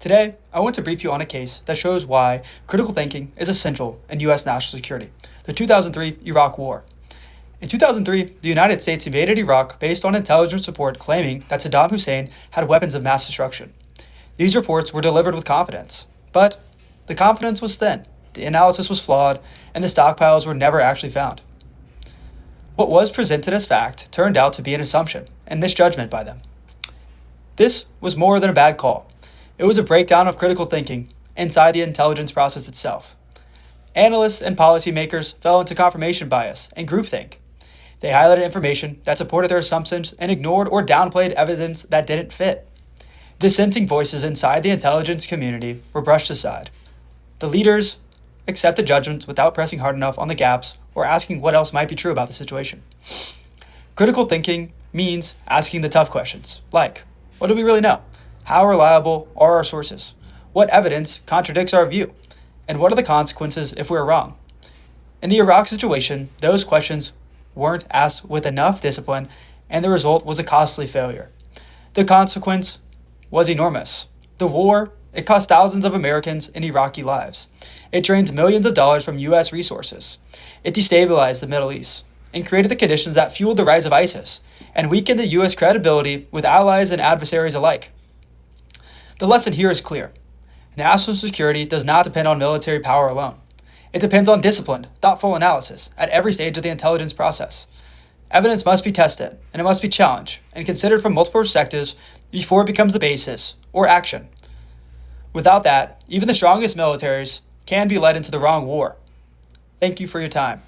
Today, I want to brief you on a case that shows why critical thinking is essential in U.S. national security, the 2003 Iraq War. In 2003, the United States invaded Iraq based on intelligence report claiming that Saddam Hussein had weapons of mass destruction. These reports were delivered with confidence, but the confidence was thin, the analysis was flawed, and the stockpiles were never actually found. What was presented as fact turned out to be an assumption and misjudgment by them. This was more than a bad call. It was a breakdown of critical thinking inside the intelligence process itself. Analysts and policymakers fell into confirmation bias and groupthink. They highlighted information that supported their assumptions and ignored or downplayed evidence that didn't fit. Dissenting voices inside the intelligence community were brushed aside. The leaders accepted judgments without pressing hard enough on the gaps or asking what else might be true about the situation. Critical thinking means asking the tough questions, like, what do we really know? How reliable are our sources? What evidence contradicts our view? And what are the consequences if we're wrong? In the Iraq situation, those questions weren't asked with enough discipline, and the result was a costly failure. The consequence was enormous. The war, it cost thousands of Americans and Iraqi lives. It drained millions of dollars from U.S. resources. It destabilized the Middle East and created the conditions that fueled the rise of ISIS and weakened the U.S. credibility with allies and adversaries alike. The lesson here is clear. National security does not depend on military power alone. It depends on disciplined, thoughtful analysis at every stage of the intelligence process. Evidence must be tested, and it must be challenged and considered from multiple perspectives before it becomes the basis or action. Without that, even the strongest militaries can be led into the wrong war. Thank you for your time.